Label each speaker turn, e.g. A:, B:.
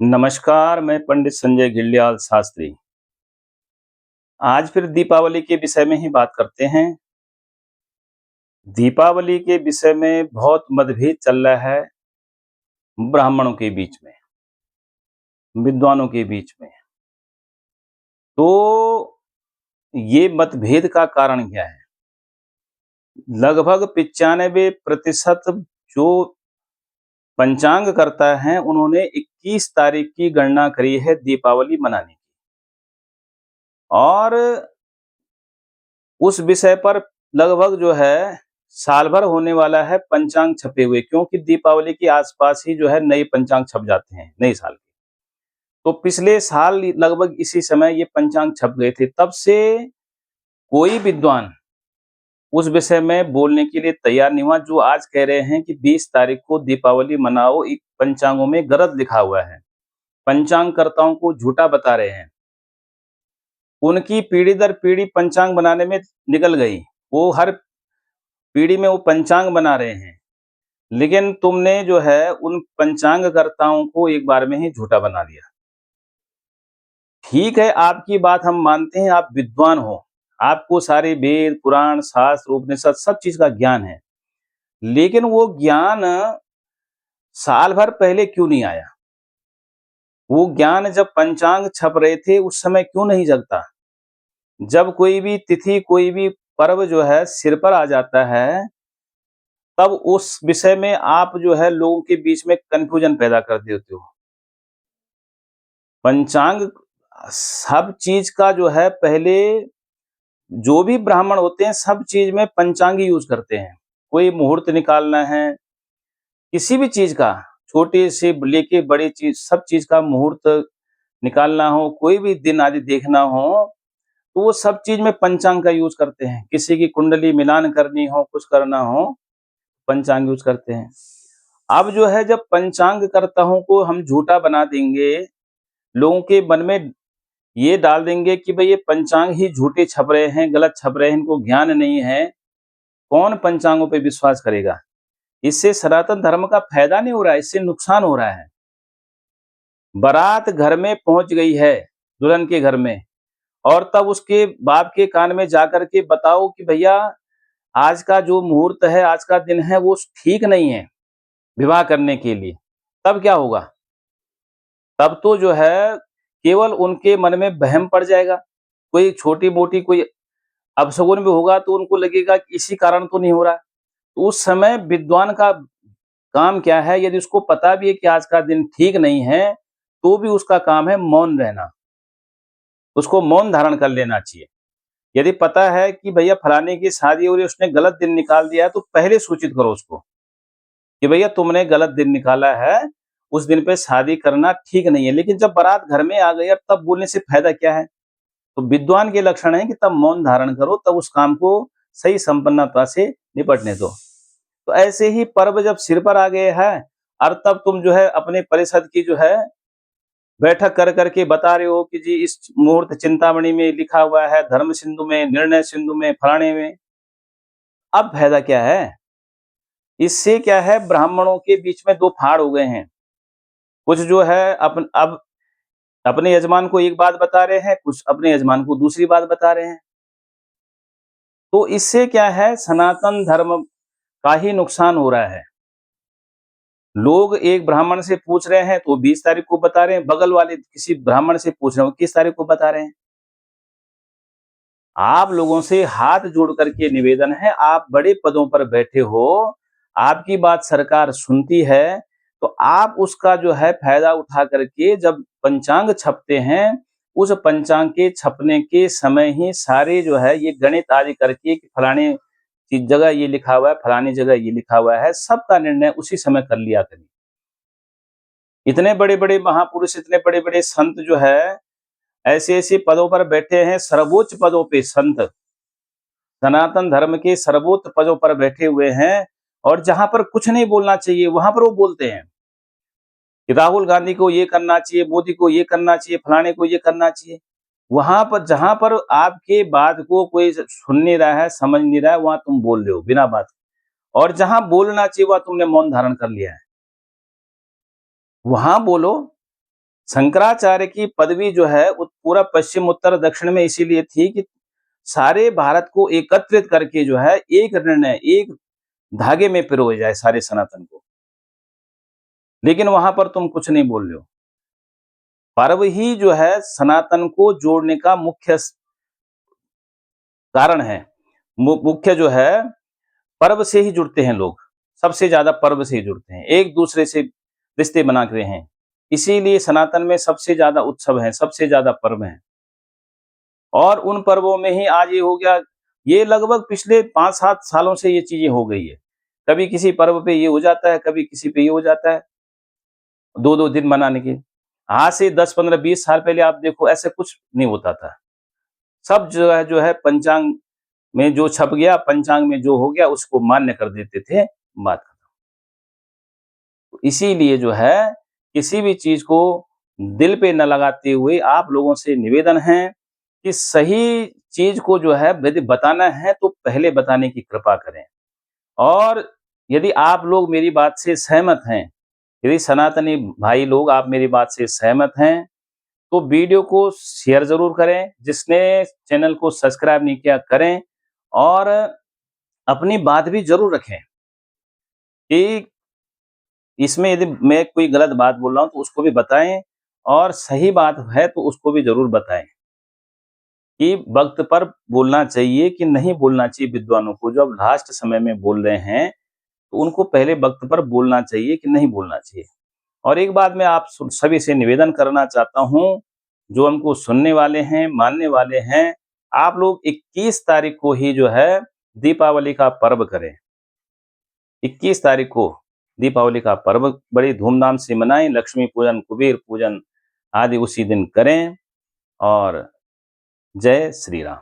A: नमस्कार, मैं पंडित संजय गिल्डियाल शास्त्री। आज फिर दीपावली के विषय में ही बात करते हैं। दीपावली के विषय में बहुत मतभेद चल रहा है ब्राह्मणों के बीच में, विद्वानों के बीच में। तो ये मतभेद का कारण क्या है? लगभग 95% जो पंचांग करता है, उन्होंने 21 तारीख की गणना करी है दीपावली मनाने की। और उस विषय पर लगभग जो है साल भर होने वाला है पंचांग छपे हुए, क्योंकि दीपावली के आसपास ही जो है नए पंचांग छप जाते हैं नए साल के। तो पिछले साल लगभग इसी समय ये पंचांग छप गए थे, तब से कोई विद्वान उस विषय में बोलने के लिए तैयार नहीं हुआ। जो आज कह रहे हैं कि 20 तारीख को दीपावली मनाओ, पंचांगों में गलत लिखा हुआ है, पंचांगकर्ताओं को झूठा बता रहे हैं। उनकी पीढ़ी दर पीढ़ी पंचांग बनाने में निकल गई, वो हर पीढ़ी में वो पंचांग बना रहे हैं, लेकिन तुमने जो है उन पंचांगकर्ताओं को एक बार में ही झूठा बना दिया। ठीक है, आपकी बात हम मानते हैं, आप विद्वान हो, आपको सारे वेद, पुराण, शास्त्र, उपनिषद सब चीज का ज्ञान है, लेकिन वो ज्ञान साल भर पहले क्यों नहीं आया? वो ज्ञान जब पंचांग छप रहे थे उस समय क्यों नहीं जगता? जब कोई भी तिथि, कोई भी पर्व जो है सिर पर आ जाता है, तब उस विषय में आप जो है लोगों के बीच में कन्फ्यूजन पैदा कर देते हो। पंचांग सब चीज का जो है पहले जो भी ब्राह्मण होते हैं सब चीज में पंचांग ही यूज करते हैं। कोई मुहूर्त निकालना है, किसी भी चीज का, छोटे से लेके बड़ी चीज, सब चीज का मुहूर्त निकालना हो, कोई भी दिन आदि देखना हो, तो वो सब चीज में पंचांग का यूज करते हैं। किसी की कुंडली मिलान करनी हो, कुछ करना हो, पंचांग यूज करते हैं। अब जो है जब पंचांग करताओं को हम झूठा बना देंगे, लोगों के मन में ये डाल देंगे कि भाई ये पंचांग ही झूठे छप रहे हैं, गलत छप रहे हैं, इनको ज्ञान नहीं है, कौन पंचांगों पे विश्वास करेगा? इससे सनातन धर्म का फायदा नहीं हो रहा है, इससे नुकसान हो रहा है। बारात घर में पहुंच गई है, दुल्हन के घर में, और तब उसके बाप के कान में जाकर के बताओ कि भैया आज का जो मुहूर्त है, आज का दिन है, वो ठीक नहीं है विवाह करने के लिए। तब क्या होगा? तब तो जो है केवल उनके मन में वहम पड़ जाएगा। कोई छोटी-मोटी कोई अपशगुन भी होगा तो उनको लगेगा कि इसी कारण तो नहीं हो रहा। तो उस समय विद्वान का काम क्या है? यदि उसको पता भी है कि आज का दिन ठीक नहीं है, तो भी उसका काम है मौन रहना। उसको मौन धारण कर लेना चाहिए। यदि पता है कि भैया फलाने की शादी हो रही है, उसने गलत दिन निकाल दिया है, तो पहले सूचित करो उसको कि भैया तुमने गलत दिन निकाला है, उस दिन पे शादी करना ठीक नहीं है। लेकिन जब बारात घर में आ गई, अब तब बोलने से फायदा क्या है? तो विद्वान के लक्षण है कि तब मौन धारण करो, तब उस काम को सही संपन्नता से निपटने दो। तो ऐसे ही पर्व जब सिर पर आ गए हैं, और तब तुम जो है अपने परिषद की जो है बैठक कर करके बता रहे हो कि जी इस मुहूर्त चिंतामणि में लिखा हुआ है, धर्म सिंधु में, निर्णय सिंधु में, फलाने में। अब फायदा क्या है? इससे क्या है, ब्राह्मणों के बीच में दो फाड़ हो गए हैं। कुछ जो है अब अपने यजमान को एक बात बता रहे हैं, कुछ अपने यजमान को दूसरी बात बता रहे हैं। तो इससे क्या है, सनातन धर्म का ही नुकसान हो रहा है। लोग एक ब्राह्मण से पूछ रहे हैं तो 20 तारीख को बता रहे हैं, बगल वाले किसी ब्राह्मण से पूछ रहे हो 21 तारीख को बता रहे हैं। आप लोगों से हाथ जोड़ करके निवेदन है, आप बड़े पदों पर बैठे हो, आपकी बात सरकार सुनती है, तो आप उसका जो है फायदा उठा करके जब पंचांग छपते हैं, उस पंचांग के छपने के समय ही सारे जो है ये गणित आदि करके कि फलाने की जगह ये लिखा हुआ है, फलानी जगह ये लिखा हुआ है, सबका निर्णय उसी समय कर लिया करिए। इतने बड़े-बड़े महापुरुष, इतने बड़े-बड़े संत जो है ऐसे-ऐसे पदों पर बैठे हैं, सर्वोच्च पदों पे संत, सनातन धर्म के सर्वोच्च पदों पर बैठे हुए हैं, और जहां पर कुछ नहीं बोलना चाहिए वहां पर वो बोलते हैं कि राहुल गांधी को ये करना चाहिए, मोदी को ये करना चाहिए, फलाने को ये करना चाहिए। वहां पर जहां पर आपके बात को कोई सुन नहीं रहा है, समझ नहीं रहा है, वहां तुम बोल रहे हो बिना बात। और जहां बोलना चाहिए वहां तुमने मौन धारण कर लिया है। वहां बोलो, शंकराचार्य की पदवी जो है पूरा पश्चिम उत्तर दक्षिण में इसीलिए थी कि सारे भारत को एकत्रित करके जो है एक निर्णय, एक धागे में पिरोए जाए सारे सनातन को। लेकिन वहां पर तुम कुछ नहीं बोल रहे हो। पर्व ही जो है सनातन को जोड़ने का मुख्य कारण है। मुख्य जो है पर्व से ही जुड़ते हैं लोग, सबसे ज्यादा पर्व से ही जुड़ते हैं, एक दूसरे से रिश्ते बनाते हैं। इसीलिए सनातन में सबसे ज्यादा उत्सव है, सबसे ज्यादा पर्व हैं। और उन पर्वों में ही आज ये हो गया, ये लगभग पिछले 5-7 सालों से ये चीजें हो गई है। कभी किसी पर्व पे ये हो जाता है, कभी किसी पे ये हो जाता है, 2-2 दिन मनाने के। आज से 10, 15, 20 साल पहले आप देखो ऐसा कुछ नहीं होता था। सब जो है पंचांग में जो छप गया, पंचांग में जो हो गया उसको मान्य कर देते थे, बात खत्म। तो इसीलिए जो है किसी भी चीज को दिल पे न लगाते हुए आप लोगों से निवेदन है कि सही चीज को जो है यदि बताना है तो पहले बताने की कृपा करें। और यदि आप लोग मेरी बात से सहमत हैं, यदि सनातनी भाई लोग आप मेरी बात से सहमत हैं, तो वीडियो को शेयर ज़रूर करें, जिसने चैनल को सब्सक्राइब नहीं किया करें और अपनी बात भी ज़रूर रखें कि इसमें यदि मैं कोई गलत बात बोल रहा हूँ तो उसको भी बताएँ और सही बात है तो उसको भी ज़रूर बताएँ कि वक़्त पर बोलना चाहिए कि नहीं बोलना चाहिए विद्वानों को। जो अब लास्ट समय में बोल रहे हैं, तो उनको पहले वक़्त पर बोलना चाहिए कि नहीं बोलना चाहिए। और एक बात मैं आप सभी से निवेदन करना चाहता हूँ, जो हमको सुनने वाले हैं, मानने वाले हैं, आप लोग 21 तारीख को ही जो है दीपावली का पर्व करें। 21 तारीख को दीपावली का पर्व बड़ी धूमधाम से मनाएं, लक्ष्मी पूजन, कुबेर पूजन आदि उसी दिन करें और जय श्री राम।